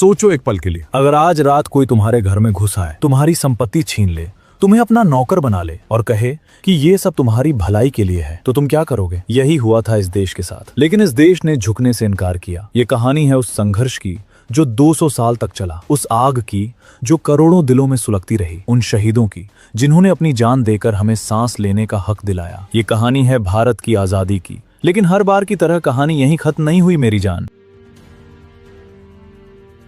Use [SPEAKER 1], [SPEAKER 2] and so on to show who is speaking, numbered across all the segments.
[SPEAKER 1] सोचो एक पल के लिए, अगर आज रात कोई तुम्हारे घर में घुस आए, तुम्हारी संपत्ति छीन ले, तुम्हें अपना नौकर बना ले और कहे कि ये सब तुम्हारी भलाई के लिए है, तो तुम क्या करोगे? यही हुआ था इस देश के साथ, लेकिन इस देश ने झुकने से इनकार किया। ये कहानी है उस संघर्ष की जो 200 साल तक चला, उस आग की जो करोड़ों दिलों में सुलगती रही, उन शहीदों की जिन्होंने अपनी जान देकर हमें सांस लेने का हक दिलाया। ये कहानी है भारत की आजादी की। लेकिन हर बार की तरह कहानी यहीं खत्म नहीं हुई मेरी जान,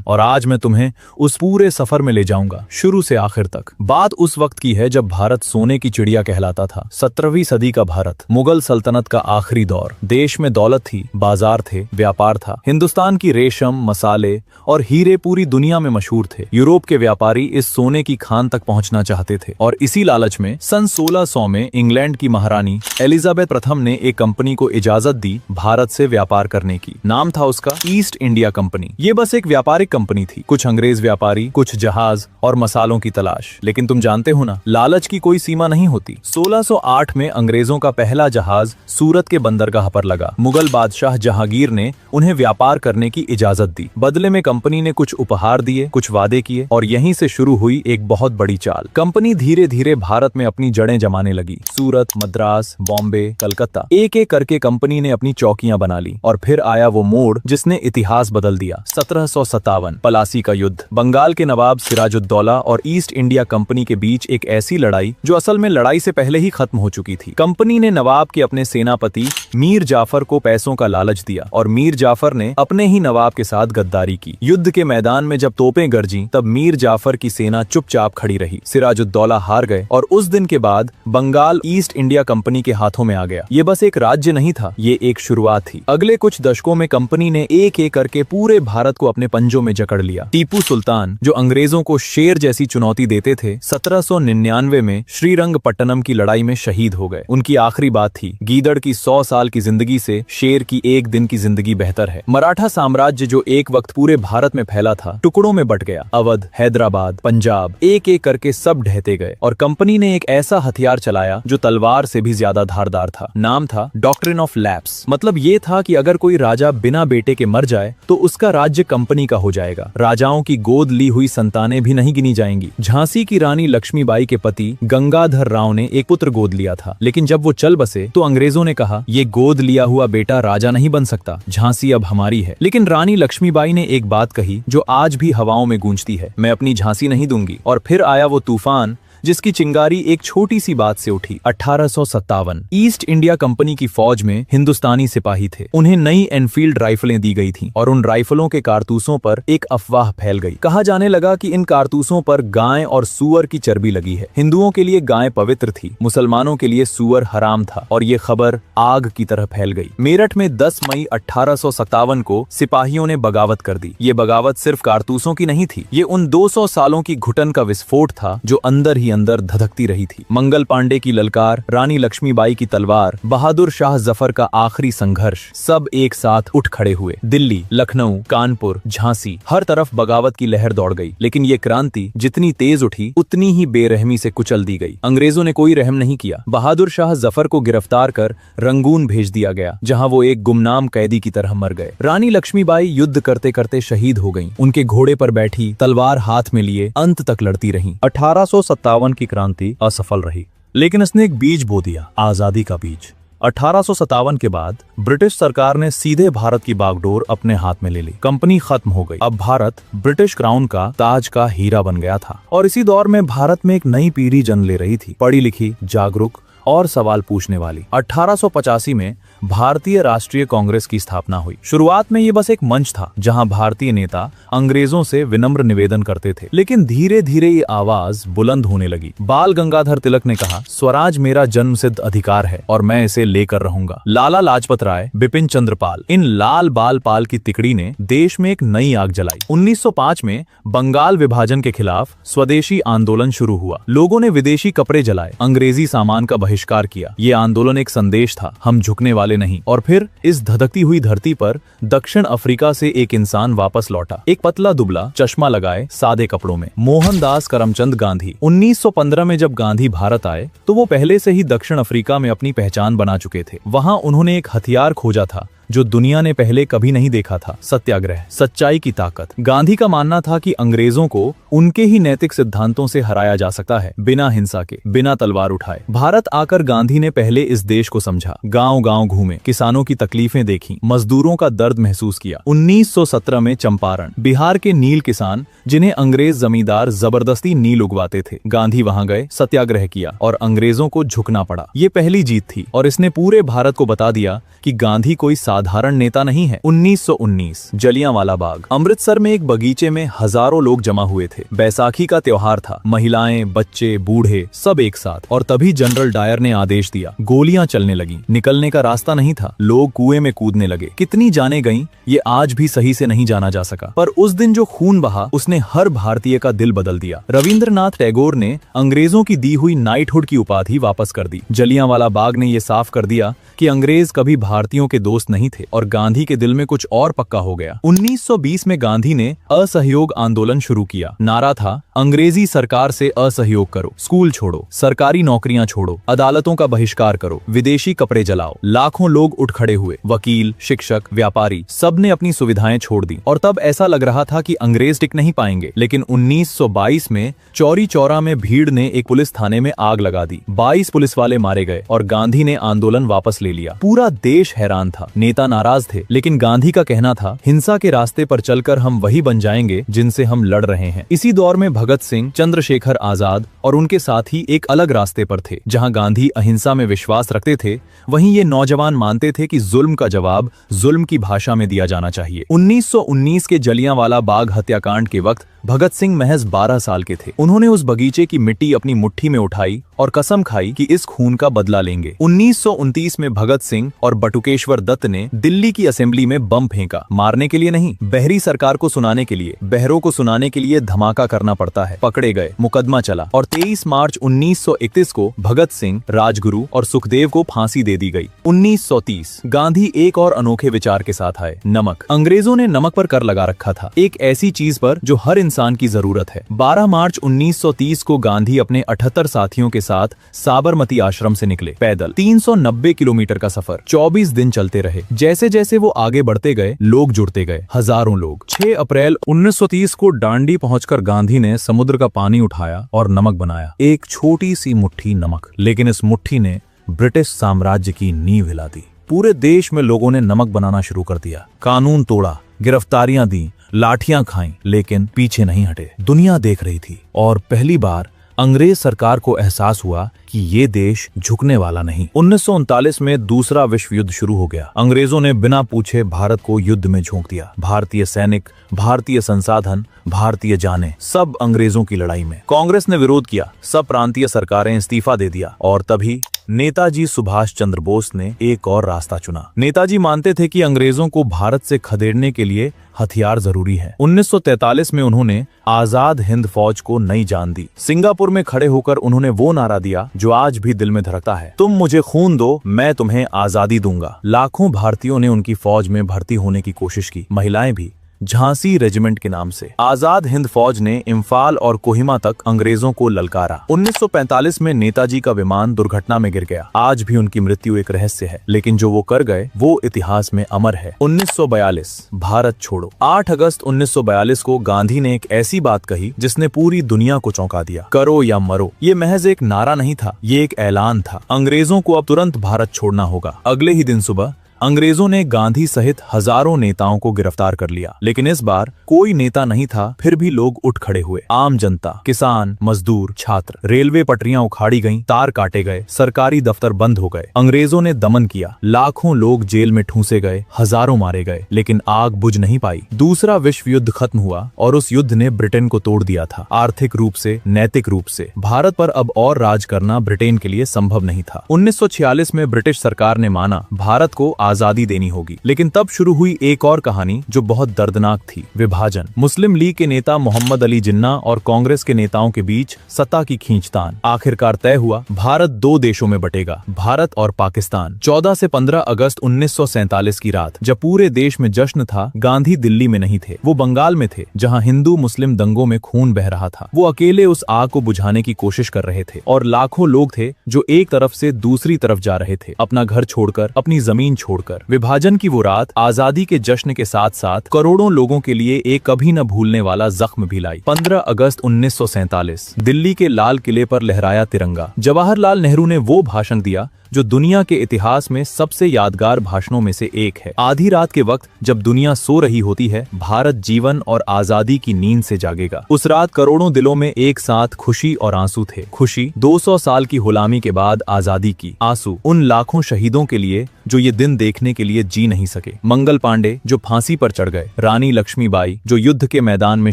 [SPEAKER 1] और आज मैं तुम्हें उस पूरे सफर में ले जाऊंगा, शुरू से आखिर तक। बात उस वक्त की है जब भारत सोने की चिड़िया कहलाता था। 17वीं सदी का भारत, मुगल सल्तनत का आखिरी दौर। देश में दौलत थी, बाजार थे, व्यापार था। हिंदुस्तान की रेशम, मसाले और हीरे पूरी दुनिया में मशहूर थे। यूरोप के व्यापारी इस सोने की खान तक पहुंचना चाहते थे, और इसी लालच में सन 1600 में इंग्लैंड की महारानी एलिजाबेथ प्रथम ने एक कंपनी को इजाजत दी भारत से व्यापार करने की। नाम था उसका ईस्ट इंडिया कंपनी। ये बस एक व्यापारिक कंपनी थी, कुछ अंग्रेज व्यापारी, कुछ जहाज और मसालों की तलाश। लेकिन तुम जानते हो ना, लालच की कोई सीमा नहीं होती। 1608 में अंग्रेजों का पहला जहाज सूरत के बंदरगाह पर लगा। मुगल बादशाह जहांगीर ने उन्हें व्यापार करने की इजाजत दी। बदले में कंपनी ने कुछ उपहार दिए, कुछ वादे किए, और यहीं से शुरू हुई एक बहुत बड़ी चाल। कंपनी धीरे धीरे भारत में अपनी जड़ें जमाने लगी। सूरत, मद्रास, बॉम्बे, कलकत्ता, एक एक करके कंपनी ने अपनी चौकियां बना ली। और फिर आया वो मोड़ जिसने इतिहास बदल दिया। 1757 प्लासी का युद्ध, बंगाल के नवाब सिराजुद्दौला और ईस्ट इंडिया कंपनी के बीच एक ऐसी लड़ाई जो असल में लड़ाई से पहले ही खत्म हो चुकी थी। कंपनी ने नवाब के अपने सेनापति मीर जाफर को पैसों का लालच दिया, और मीर जाफर ने अपने ही नवाब के साथ गद्दारी की। युद्ध के मैदान में जब तोपें गरजी, तब मीर जाफर की सेना चुपचाप खड़ी रही। सिराजुद्दौला हार गए, और उस दिन के बाद बंगाल ईस्ट इंडिया कंपनी के हाथों में आ गया। ये बस एक राज्य नहीं था, ये एक शुरुआत थी। अगले कुछ दशकों में कंपनी ने एक एक करके पूरे भारत को अपने पंजों में जकड़ लिया। टीपू सुल्तान, जो अंग्रेजों को शेर जैसी चुनौती देते थे, 1799 में श्रीरंगपट्टनम की लड़ाई में शहीद हो गए। उनकी आखिरी बात थी, गीदड़ की 100 साल की जिंदगी से शेर की एक दिन की जिंदगी बेहतर है। मराठा साम्राज्य जो एक वक्त पूरे भारत में फैला था, टुकड़ों में बट गया। अवध, हैदराबाद, पंजाब, एक एक करके सब ढहते गए, और कंपनी ने एक ऐसा हथियार चलाया जो तलवार से भी ज्यादा धारदार था। नाम था डॉक्ट्रिन ऑफ लैप्स। मतलब ये था कि अगर कोई राजा बिना बेटे के मर जाए तो उसका राज्य कंपनी का हो जाएगा। राजाओं की गोद ली हुई संतानें भी नहीं गिनी जाएंगी। झांसी की रानी लक्ष्मीबाई के पति गंगाधर राव ने एक पुत्र गोद लिया था, लेकिन जब वो चल बसे तो अंग्रेजों ने कहा, ये गोद लिया हुआ बेटा राजा नहीं बन सकता, झांसी अब हमारी है। लेकिन रानी लक्ष्मीबाई ने एक बात कही जो आज भी हवाओं में गूंजती है, मैं अपनी झांसी नहीं दूंगी। और फिर आया वो तूफान जिसकी चिंगारी एक छोटी सी बात से उठी। 1857 ईस्ट इंडिया कंपनी की फौज में हिंदुस्तानी सिपाही थे। उन्हें नई एनफील्ड राइफलें दी गई थीं, और उन राइफलों के कारतूसों पर एक अफवाह फैल गई। कहा जाने लगा कि इन कारतूसों पर गाय और सूअर की चर्बी लगी है। हिंदुओं के लिए गाय पवित्र थी, मुसलमानों के लिए सूअर हराम था, और ये खबर आग की तरह फैल गई। मेरठ में 10 मई 1857 को सिपाहियों ने बगावत कर दी। ये बगावत सिर्फ कारतूसों की नहीं थी, ये उन 200 सालों की घुटन का विस्फोट था जो अंदर ही अंदर धधकती रही थी। मंगल पांडे की ललकार, रानी लक्ष्मीबाई की तलवार, बहादुर शाह जफर का आखिरी संघर्ष, सब एक साथ उठ खड़े हुए। दिल्ली, लखनऊ, कानपुर, झांसी, हर तरफ बगावत की लहर दौड़ गई। लेकिन ये क्रांति जितनी तेज उठी, उतनी ही बेरहमी से कुचल दी गई। अंग्रेजों ने कोई रहम नहीं किया। बहादुर शाह जफर को गिरफ्तार कर रंगून भेज दिया गया, जहां वो एक गुमनाम कैदी की तरह मर गए। रानी लक्ष्मीबाई युद्ध करते करते शहीद हो गईं। उनके घोड़े पर बैठी, तलवार हाथ में लिए, अंत तक लड़ती रहीं। 1857 की क्रांति असफल रही, लेकिन इसने एक बीज बो दिया, आजादी का बीज। 1857 के बाद ब्रिटिश सरकार ने सीधे भारत की बागडोर अपने हाथ में ले ली। कंपनी खत्म हो गई। अब भारत ब्रिटिश क्राउन का ताज का हीरा बन गया था। और इसी दौर में भारत में एक नई पीढ़ी जन्म ले रही थी, पढ़ी लिखी, जागरूक और सवाल पूछने वाली। 1885 में भारतीय राष्ट्रीय कांग्रेस की स्थापना हुई। शुरुआत में ये बस एक मंच था जहां भारतीय नेता अंग्रेजों से विनम्र निवेदन करते थे, लेकिन धीरे धीरे ये आवाज बुलंद होने लगी। बाल गंगाधर तिलक ने कहा, स्वराज मेरा जन्मसिद्ध अधिकार है और मैं इसे लेकर रहूंगा। लाला लाजपत राय, बिपिन चंद्र पाल, इन लाल बाल पाल की तिकड़ी ने देश में एक नई आग जलाई। 1905 में बंगाल विभाजन के खिलाफ स्वदेशी आंदोलन शुरू हुआ। लोगों ने विदेशी कपड़े जलाए, अंग्रेजी सामान का बहिष्कार किया। ये आंदोलन एक संदेश था, हम झुकने वाले नहीं। और फिर इस धधकती हुई धरती पर दक्षिण अफ्रीका से एक इंसान वापस लौटा, एक पतला दुबला, चश्मा लगाए, सादे कपड़ों में, मोहनदास करमचंद गांधी। 1915 में जब गांधी भारत आए तो वो पहले से ही दक्षिण अफ्रीका में अपनी पहचान बना चुके थे। वहां उन्होंने एक हथियार खोजा था जो दुनिया ने पहले कभी नहीं देखा था। सत्याग्रह, सच्चाई की ताकत। गांधी का मानना था कि अंग्रेजों को उनके ही नैतिक सिद्धांतों से हराया जा सकता है, बिना हिंसा के, बिना तलवार उठाए। भारत आकर गांधी ने पहले इस देश को समझा, गांव-गांव घूमे, किसानों की तकलीफें देखी, मजदूरों का दर्द महसूस किया। 1917 में चंपारण, बिहार के नील किसान जिन्हें अंग्रेज जमींदार जबरदस्ती नील उगवाते थे, गांधी वहां गए, सत्याग्रह किया और अंग्रेजों को झुकना पड़ा। ये पहली जीत थी और इसने पूरे भारत को बता दिया कि गांधी कोई साधारण नेता नहीं है। 1919 जलियांवाला बाग। अमृतसर में एक बगीचे में हजारों लोग जमा हुए थे। बैसाखी का त्योहार था, महिलाएं, बच्चे, बूढ़े सब एक साथ। और तभी जनरल डायर ने आदेश दिया, गोलियां चलने लगी, निकलने का रास्ता नहीं था, लोग कुएं में कूदने लगे। कितनी जाने गईं, ये आज भी सही से नहीं जाना जा सका, पर उस दिन जो खून बहा उसने हर भारतीय का दिल बदल दिया। रविंद्रनाथ टैगोर ने अंग्रेजों की दी हुई नाइटहुड की उपाधि वापस कर दी। जलियांवाला बाग ने यह साफ कर दिया कि अंग्रेज कभी भारतीयों के दोस्त नहीं थे और गांधी के दिल में कुछ और पक्का हो गया। 1920 में गांधी ने असहयोग आंदोलन शुरू किया। नारा था, अंग्रेजी सरकार से असहयोग करो, स्कूल छोड़ो, सरकारी नौकरियां छोड़ो, अदालतों का बहिष्कार करो, विदेशी कपड़े जलाओ। लाखों लोग उठ खड़े हुए, वकील, शिक्षक, व्यापारी, सब ने अपनी सुविधाएं छोड़ दी। और तब ऐसा लग रहा था कि अंग्रेज टिक नहीं पाएंगे, लेकिन 1922 में चौरी चौरा में भीड़ ने एक पुलिस थाने में आग लगा दी। 22 पुलिस वाले मारे गए और गांधी ने आंदोलन वापस ले लिया। पूरा देश हैरान था, नेता नाराज थे, लेकिन गांधी का कहना था, हिंसा के रास्ते पर चलकर हम वही बन जाएंगे जिनसे हम लड़ रहे हैं। इसी दौर में भगत सिंह, चंद्रशेखर आजाद और उनके साथी एक अलग रास्ते पर थे। जहां गांधी अहिंसा में विश्वास रखते थे, वहीं ये नौजवान मानते थे कि जुल्म का जवाब जुल्म की भाषा में दिया जाना चाहिए। 1919 के जलियांवाला बाग हत्याकांड के वक्त भगत सिंह महज 12 साल के थे। उन्होंने उस बगीचे की मिट्टी अपनी मुट्ठी में उठाई और कसम खाई कि इस खून का बदला लेंगे। 1929 में भगत सिंह और बटुकेश्वर दत्त ने दिल्ली की असेंबली में बम फेंका, मारने के लिए नहीं, बहरी सरकार को सुनाने के लिए। बहरों को सुनाने के लिए धमाका करना पड़ता है। पकड़े गए, मुकदमा चला और 23 मार्च 1931 को भगत सिंह, राजगुरु और सुखदेव को फांसी दे दी गई। 1930 गांधी एक और अनोखे विचार के साथ आए, नमक। अंग्रेजों ने नमक पर कर लगा रखा था, एक ऐसी चीज पर जो हर इंसान की जरूरत है। 12 मार्च 1930 को गांधी अपने 78 साथियों के साथ साबरमती आश्रम से निकले। पैदल 390 किलोमीटर का सफर 24 दिन चलते रहे। जैसे जैसे वो आगे बढ़ते गए, लोग जुड़ते गए, हजारों लोग। 6 अप्रैल 1930 को डांडी पहुंचकर गांधी ने समुद्र का पानी उठाया और नमक बनाया, एक छोटी सी मुट्ठी नमक। लेकिन इस मुट्ठी ने ब्रिटिश साम्राज्य की नींव हिला दी। पूरे देश में लोगों ने नमक बनाना शुरू कर दिया, कानून तोड़ा, गिरफ्तारियां दी, लाठियां खाईं, लेकिन पीछे नहीं हटे। दुनिया देख रही थी और पहली बार अंग्रेज सरकार को एहसास हुआ कि ये देश झुकने वाला नहीं। 1939 में दूसरा विश्व युद्ध शुरू हो गया। अंग्रेजों ने बिना पूछे भारत को युद्ध में झोंक दिया। भारतीय सैनिक, भारतीय संसाधन, भारतीय जानें, सब अंग्रेजों की लड़ाई में। कांग्रेस ने विरोध किया, सब प्रांतीय सरकारें इस्तीफा दे दिया और तभी नेताजी सुभाष चंद्र बोस ने एक और रास्ता चुना। नेताजी मानते थे कि अंग्रेजों को भारत से खदेड़ने के लिए हथियार जरूरी है। 1943 में उन्होंने आजाद हिंद फौज को नई जान दी। सिंगापुर में खड़े होकर उन्होंने वो नारा दिया जो आज भी दिल में धड़कता है, तुम मुझे खून दो, मैं तुम्हें आजादी दूंगा। लाखों भारतीयों ने उनकी फौज में भर्ती होने की कोशिश की, महिलाएं भी। झांसी रेजिमेंट के नाम से आजाद हिंद फौज ने इम्फाल और कोहिमा तक अंग्रेजों को ललकारा। 1945 में नेताजी का विमान दुर्घटना में गिर गया। आज भी उनकी मृत्यु एक रहस्य है, लेकिन जो वो कर गए वो इतिहास में अमर है। 1942 भारत छोड़ो। 8 अगस्त 1942 को गांधी ने एक ऐसी बात कही जिसने पूरी दुनिया को चौंका दिया, करो या मरो। ये महज एक नारा नहीं था, ये एक ऐलान था। अंग्रेजों को अब तुरंत भारत छोड़ना होगा। अगले ही दिन सुबह अंग्रेजों ने गांधी सहित हजारों नेताओं को गिरफ्तार कर लिया, लेकिन इस बार कोई नेता नहीं था। फिर भी लोग उठ खड़े हुए। आम जनता, किसान, मजदूर, छात्र। रेलवे पटरियां उखाड़ी गईं, तार काटे गए, सरकारी दफ्तर बंद हो गए। अंग्रेजों ने दमन किया, लाखों लोग जेल में ठूंसे गए, हजारों मारे गए, लेकिन आग बुझ नहीं पाई। दूसरा विश्व युद्ध खत्म हुआ और उस युद्ध ने ब्रिटेन को तोड़ दिया था, आर्थिक रूप से, नैतिक रूप से। भारत पर अब और राज करना ब्रिटेन के लिए संभव नहीं था। 1946 में ब्रिटिश सरकार ने माना भारत को आजादी देनी होगी, लेकिन तब शुरू हुई एक और कहानी जो बहुत दर्दनाक थी, विभाजन। मुस्लिम लीग के नेता मोहम्मद अली जिन्ना और कांग्रेस के नेताओं के बीच सत्ता की खींचतान। आखिरकार तय हुआ, भारत 2 देशों में बटेगा, भारत और पाकिस्तान। 14 से 15 अगस्त 1947 की रात, जब पूरे देश में जश्न था, गांधी दिल्ली में नहीं थे, वो बंगाल में थे, जहां हिंदू मुस्लिम दंगों में खून बह रहा था। वो अकेले उस आग को बुझाने की कोशिश कर रहे थे और लाखों लोग थे जो एक तरफ से दूसरी तरफ जा रहे थे, अपना घर छोड़कर, अपनी जमीन छोड़ छोड़कर। विभाजन की वो रात आजादी के जश्न के साथ साथ करोड़ों लोगों के लिए एक कभी न भूलने वाला जख्म भी लाई। 15 अगस्त 1947 दिल्ली के लाल किले पर लहराया तिरंगा। जवाहरलाल नेहरू ने वो भाषण दिया जो दुनिया के इतिहास में सबसे यादगार भाषणों में से एक है। आधी रात के वक्त जब दुनिया सो रही होती है, भारत जीवन और आजादी की नींद से जागेगा। उस रात करोड़ों दिलों में एक साथ खुशी और आंसू थे। खुशी 200 साल की गुलामी के बाद आजादी की, आंसू उन लाखों शहीदों के लिए जो ये दिन देखने के लिए जी नहीं सके। मंगल पांडे जो फांसी पर चढ़ गए, रानी लक्ष्मीबाई जो युद्ध के मैदान में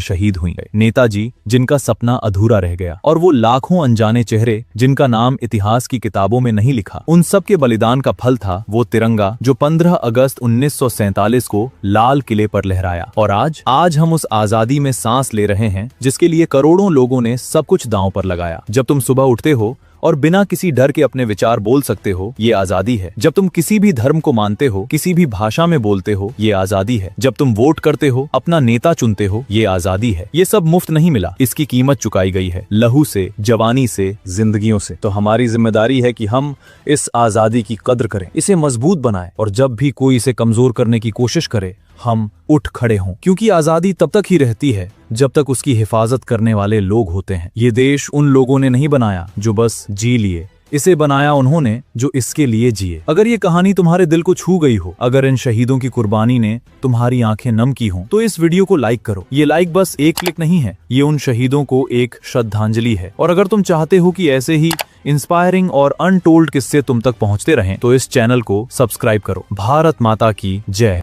[SPEAKER 1] शहीद हुई, नेताजी जिनका सपना अधूरा रह गया, और वो लाखों अनजाने चेहरे जिनका नाम इतिहास की किताबों में नहीं लिखा। उन सब के बलिदान का फल था वो तिरंगा जो 15 अगस्त 1947 को लाल किले पर लहराया। और आज हम उस आजादी में सांस ले रहे हैं जिसके लिए करोड़ों लोगों ने सब कुछ दांव पर लगाया। जब तुम सुबह उठते हो और बिना किसी डर के अपने विचार बोल सकते हो, ये आजादी है। जब तुम किसी भी धर्म को मानते हो, किसी भी भाषा में बोलते हो, ये आजादी है। जब तुम वोट करते हो, अपना नेता चुनते हो, ये आजादी है। ये सब मुफ्त नहीं मिला, इसकी कीमत चुकाई गई है, लहू से, जवानी से, जिंदगियों से। तो हमारी जिम्मेदारी है कि हम इस आजादी की कद्र करें, इसे मजबूत बनाएं, और जब भी कोई इसे कमजोर करने की कोशिश करे, हम उठ खड़े हों। क्योंकि आजादी तब तक ही रहती है जब तक उसकी हिफाजत करने वाले लोग होते हैं। ये देश उन लोगों ने नहीं बनाया जो बस जी लिए, इसे बनाया उन्होंने जो इसके लिए जिए। अगर ये कहानी तुम्हारे दिल को छू गई हो, अगर इन शहीदों की कुर्बानी ने तुम्हारी आंखें नम की हों, तो इस वीडियो को लाइक करो। ये लाइक बस एक क्लिक नहीं है, ये उन शहीदों को एक श्रद्धांजलि है। और अगर तुम चाहते हो कि ऐसे ही इंस्पायरिंग और अनटोल्ड किस्से तुम तक पहुंचते रहें, तो इस चैनल को सब्सक्राइब करो। भारत माता की जय।